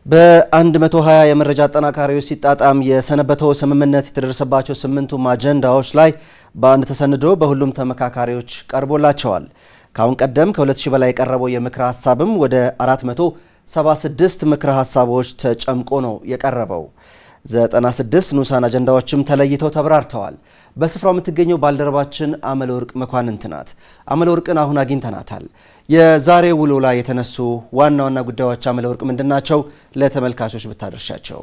በ120 የመረጃ አጠናካሪዎች ሲጣጣም የሰነበተው ስምምነት የተደረሰባቸው 8ቱም አጀንዳዎች ላይ በአንድ ተሰንዶ በሁሉም ተመካካሪዎች ቀርቦላቸዋል። ከአሁን ቀደም ከ2000 በላይ የቀረበው የምክረ ሐሳብም ወደ 476 ምክረ ሐሳቦች ተጨምቆ ነው የቀረበው። 96 ንዑሳን አጀንዳዎችም ተለይተው ተብራርተዋል። በስፍራው የምትገኘው ባልደረባችን አመለወርቅ መኳንንት ናት። አመለወርቅን አሁን አግኝተናታል። የዛሬ ውሎ ላይ የተነሱ ዋና ዋና ጉዳዮች አመለወርቅ ምንድናቸው? ለተመልካቾች ብታደርሻቸው።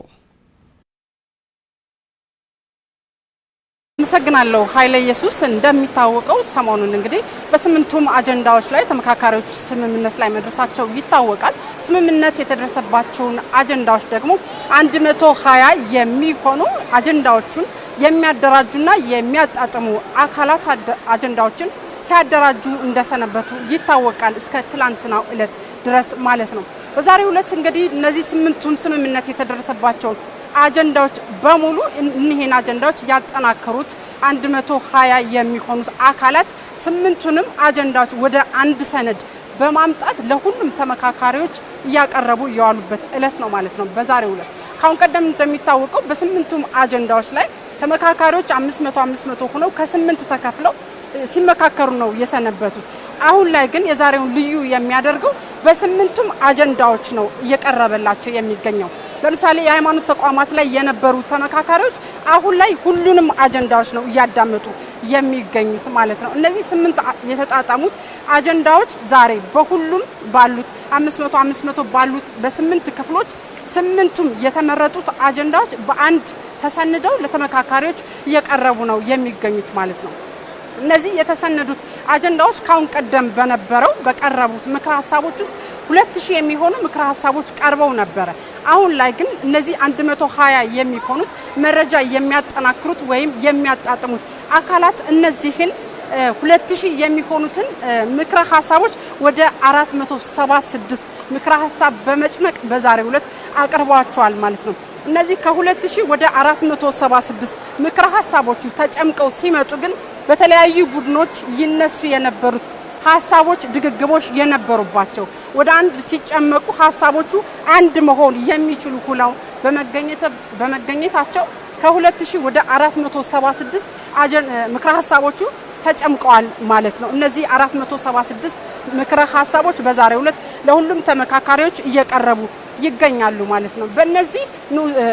አመሰግናለሁ ኃይለ ኢየሱስ። እንደሚታወቀው ሰሞኑን እንግዲህ በስምንቱም አጀንዳዎች ላይ ተመካካሪዎች ስምምነት ላይ መድረሳቸው ይታወቃል። ስምምነት የተደረሰባቸውን አጀንዳዎች ደግሞ 120 የሚሆኑ አጀንዳዎቹን የሚያደራጁና የሚያጣጥሙ አካላት አጀንዳዎችን ሲያደራጁ እንደሰነበቱ ይታወቃል። እስከ ትላንትናው ዕለት ድረስ ማለት ነው። በዛሬው ዕለት እንግዲህ እነዚህ ስምንቱን ስምምነት የተደረሰባቸው አጀንዳዎች በሙሉ እነዚህን አጀንዳዎች ያጠናከሩት 120 የሚሆኑት አካላት ስምንቱንም አጀንዳዎች ወደ አንድ ሰነድ በማምጣት ለሁሉም ተመካካሪዎች እያቀረቡ የዋሉበት ዕለት ነው ማለት ነው። በዛሬው ዕለት ካሁን ቀደም እንደሚታወቀው በስምንቱም አጀንዳዎች ላይ ተመካካሪዎች 500 ሆነው ከ8 ተከፍለው ሲመካከሩ ነው የሰነበቱት። አሁን ላይ ግን የዛሬውን ልዩ የሚያደርገው በስምንቱም አጀንዳዎች ነው እየቀረበላቸው የሚገኘው። ለምሳሌ የሃይማኖት ተቋማት ላይ የነበሩ ተመካካሪዎች አሁን ላይ ሁሉንም አጀንዳዎች ነው እያዳመጡ የሚገኙት ማለት ነው። እነዚህ 8 የተጣጣሙት አጀንዳዎች ዛሬ በሁሉም ባሉት 500 ባሉት በ8 ክፍሎች ስምንቱም የተመረጡት አጀንዳዎች በአንድ ተሰንደው ለተመካካሪዎች እየቀረቡ ነው የሚገኙት ማለት ነው። እነዚህ የተሰነዱት አጀንዳዎች ካሁን ቀደም በነበረው በቀረቡት ምክረ ሐሳቦች ውስጥ 2000 የሚሆኑ ምክረ ሐሳቦች ቀርበው ነበር። አሁን ላይ ግን እነዚህ 120 የሚሆኑት መረጃ የሚያጠናክሩት ወይም የሚያጣጥሙት አካላት እነዚህን 2000 የሚሆኑትን ምክረ ሐሳቦች ወደ 476 ምክረ ሐሳብ በመጭመቅ በዛሬው ዕለት አቅርበዋቸዋል ማለት ነው። እነዚህ ከ2000 ወደ 476 ምክረ ሐሳቦቹ ተጨምቀው ሲመጡ ግን በተለያዩ ቡድኖች ይነሱ የነበሩት ሐሳቦች ድግግሞሽ የነበሩባቸው ወደ አንድ ሲጨመቁ ሐሳቦቹ አንድ መሆን የሚችሉ ሁሉ በመገኘታቸው ከ2000 ወደ 476 ምክረ ሐሳቦቹ ተጨምቀዋል ማለት ነው። እነዚህ 476 ምክረ ሐሳቦች በዛሬው ዕለት ለሁሉም ተመካካሪዎች እየቀረቡ ይገኛሉ ማለት ነው።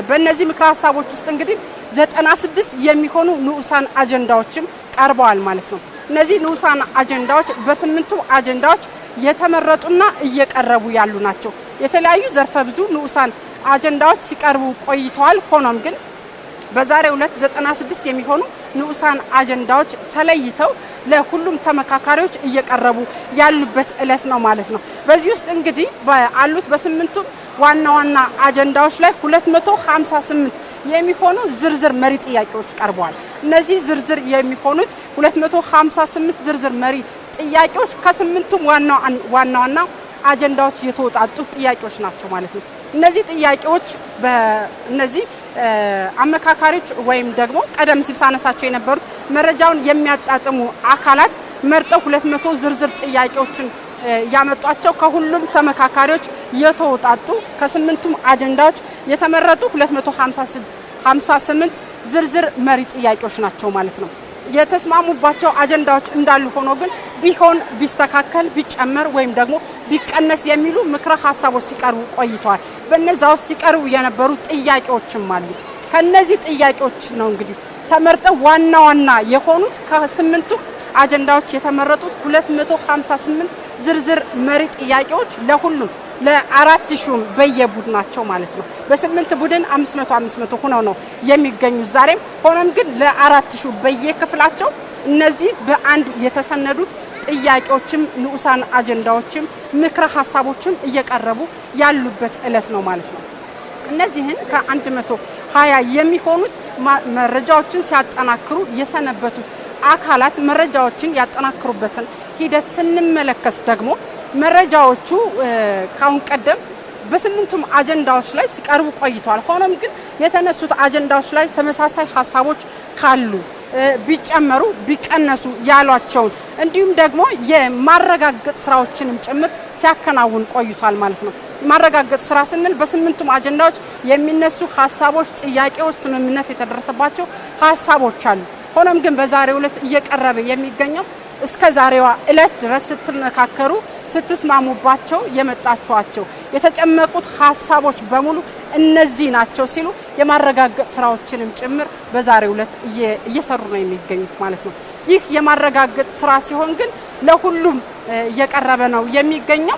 በእነዚህ ምክረ ሐሳቦች ውስጥ እንግዲህ 96 የሚሆኑ ንዑሳን አጀንዳዎችም ቀርበዋል ማለት ነው። እነዚህ ንዑሳን አጀንዳዎች በስምንቱ አጀንዳዎች የተመረጡና እየቀረቡ ያሉ ናቸው። የተለያዩ ዘርፈ ብዙ ንዑሳን አጀንዳዎች ሲቀርቡ ቆይተዋል። ሆኖም ግን በዛሬው ዕለት 96 የሚሆኑ ንዑሳን አጀንዳዎች ተለይተው ለሁሉም ተመካካሪዎች እየቀረቡ ያሉበት ዕለት ነው ማለት ነው። በዚህ ውስጥ እንግዲህ ባሉት በስምንቱ ዋና ዋና አጀንዳዎች ላይ 258 የሚሆኑ ዝርዝር መሪ ጥያቄዎች ቀርበዋል። እነዚህ ዝርዝር የሚሆኑት 258 ዝርዝር መሪ ጥያቄዎች ከስምንቱም ዋና አጀንዳዎች የተወጣጡ ጥያቄዎች ናቸው ማለት ነው። እነዚህ ጥያቄዎች በእነዚህ አመካካሪዎች ወይም ደግሞ ቀደም ሲል ሳነሳቸው የነበሩት መረጃውን የሚያጣጥሙ አካላት መርጠው 200 ዝርዝር ጥያቄዎችን ያመጧቸው ከሁሉም ተመካካሪዎች የተወጣጡ ከስምንቱም አጀንዳዎች የተመረጡ 258 ዝርዝር መሪ ጥያቄዎች ናቸው ማለት ነው። የተስማሙባቸው አጀንዳዎች እንዳሉ ሆኖ ግን ቢሆን ቢስተካከል ቢጨመር ወይም ደግሞ ቢቀነስ የሚሉ ምክረ ሐሳቦች ሲቀርቡ ቆይተዋል። በእነዚያው ሲቀርቡ የነበሩ ጥያቄዎችም አሉ። ከነዚህ ጥያቄዎች ነው እንግዲህ ተመርጠው ዋና የሆኑት ከስምንቱ አጀንዳዎች የተመረጡት 258 ዝርዝር መሪ ጥያቄዎች ለሁሉም ለ4000 በየቡድናቸው ማለት ነው። በ8 ቡድን 500 ሆነው ነው የሚገኙት ዛሬም። ሆኖም ግን ለ4000 በየክፍላቸው እነዚህ በአንድ የተሰነዱት ጥያቄዎችም ንዑሳን አጀንዳዎችም ምክረ ሐሳቦችም እየቀረቡ ያሉበት ዕለት ነው ማለት ነው። እነዚህን ከ120 የሚሆኑት መረጃዎችን ሲያጠናክሩ የሰነበቱት አካላት መረጃዎችን ያጠናክሩበትን ሂደት ስንመለከት ደግሞ መረጃዎቹ ካሁን ቀደም በስምንቱም አጀንዳዎች ላይ ሲቀርቡ ቆይተዋል። ሆኖም ግን የተነሱት አጀንዳዎች ላይ ተመሳሳይ ሐሳቦች ካሉ ቢጨመሩ ቢቀነሱ ያሏቸውን እንዲሁም ደግሞ የማረጋገጥ ስራዎችንም ጭምር ሲያከናውን ቆይቷል ማለት ነው። ማረጋገጥ ስራ ስንል በስምንቱም አጀንዳዎች የሚነሱ ሐሳቦች፣ ጥያቄዎች፣ ስምምነት የተደረሰባቸው ሐሳቦች አሉ። ሆኖም ግን በዛሬው ዕለት እየቀረበ የሚገኘው እስከ ዛሬዋ ዕለት ድረስ ስትመካከሩ ስትስማሙባቸው የመጣችኋቸው የተጨመቁት ሐሳቦች በሙሉ እነዚህ ናቸው ሲሉ የማረጋገጥ ስራዎችንም ጭምር በዛሬው ዕለት እየሰሩ ነው የሚገኙት ማለት ነው። ይህ የማረጋገጥ ስራ ሲሆን ግን ለሁሉም እየቀረበ ነው የሚገኘው።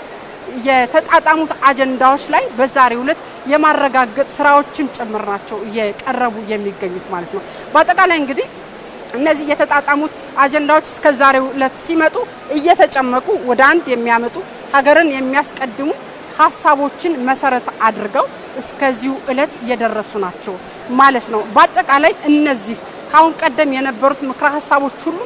የተጣጣሙት አጀንዳዎች ላይ በዛሬው ዕለት የማረጋገጥ ስራዎችም ጭምር ናቸው እየቀረቡ የሚገኙት ማለት ነው። በአጠቃላይ እንግዲህ እነዚህ የተጣጣሙት አጀንዳዎች እስከ ዛሬው ዕለት ሲመጡ እየተጨመቁ ወደ አንድ የሚያመጡ ሀገርን የሚያስቀድሙ ሐሳቦችን መሰረት አድርገው እስከዚሁ ዕለት የደረሱ ናቸው ማለት ነው። በአጠቃላይ እነዚህ ካሁን ቀደም የነበሩት ምክረ ሐሳቦች ሁሉ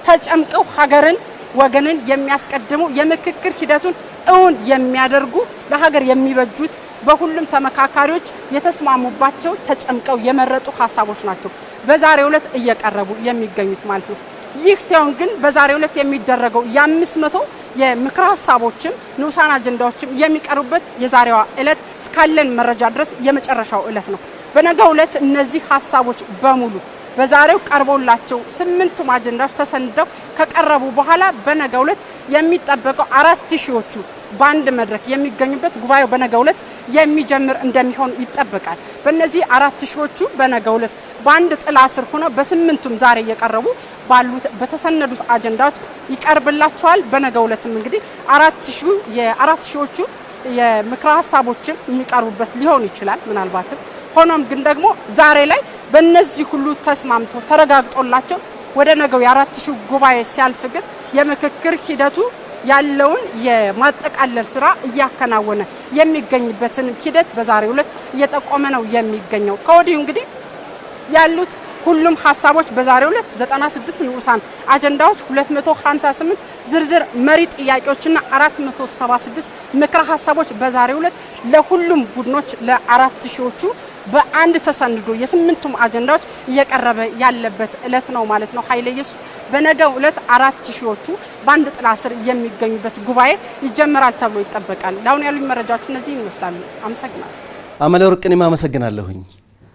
ተጨምቀው ሀገርን ወገንን የሚያስቀድሙ የምክክር ሂደቱን እውን የሚያደርጉ ለሀገር የሚበጁት በሁሉም ተመካካሪዎች የተስማሙባቸው ተጨምቀው የመረጡ ሐሳቦች ናቸው በዛሬው ዕለት እየቀረቡ የሚገኙት ማለት ነው። ይህ ሲሆን ግን በዛሬው ዕለት የሚደረገው የ500 የምክር ሐሳቦችም ንዑሳን አጀንዳዎችም የሚቀርቡበት የዛሬዋ ዕለት እስካለን መረጃ ድረስ የመጨረሻው ዕለት ነው። በነገው ዕለት እነዚህ ሐሳቦች በሙሉ በዛሬው ቀርቦላቸው 8ቱም አጀንዳዎች ተሰንደው ከቀረቡ በኋላ በነገው ዕለት የሚጠበቀው 4000ዎቹ በአንድ መድረክ የሚገኙበት ጉባኤው በነገው ዕለት የሚጀምር እንደሚሆን ይጠበቃል። በእነዚህ 4000ዎቹ በነገው ዕለት በአንድ ጥላ ስር ሆነው በ8ቱም ዛሬ እየቀረቡ ባሉት በተሰነዱት አጀንዳዎች ይቀርብላቸዋል። በነገው ዕለትም እንግዲህ 4000ዎቹ የምክረ ሐሳቦችን የሚቀርቡበት ሊሆን ይችላል ምናልባትም። ሆኖም ግን ደግሞ ዛሬ ላይ በእነዚህ ሁሉ ተስማምቶ ተረጋግጦላቸው ወደ ነገው የ4000 ጉባኤ ሲያልፍ ግን የምክክር ሂደቱ ያለውን የማጠቃለል ስራ እያከናወነ የሚገኝበትን ሂደት በዛሬው ዕለት እየጠቆመ ነው የሚገኘው። ከወዲሁ እንግዲህ ያሉት ሁሉም ሐሳቦች በዛሬው ዕለት 96 ንዑሳን አጀንዳዎች፣ 258 ዝርዝር መሪ ጥያቄዎችና 476 ምክረ ሐሳቦች በዛሬው ዕለት ለሁሉም ቡድኖች ለ4000ዎቹ በአንድ ተሰንዶ የ8ቱም አጀንዳዎች እየቀረበ ያለበት ዕለት ነው ማለት ነው። ኃይለ ኢየሱስ በነገው ዕለት 4000ዎቹ በአንድ ጥላ ስር የሚገኙበት ጉባኤ ይጀምራል ተብሎ ይጠበቃል። ለአሁን ያሉኝ መረጃዎች እነዚህ ይመስላሉ። አመሰግናለሁ። አመለወርቅ እኔም አመሰግናለሁኝ።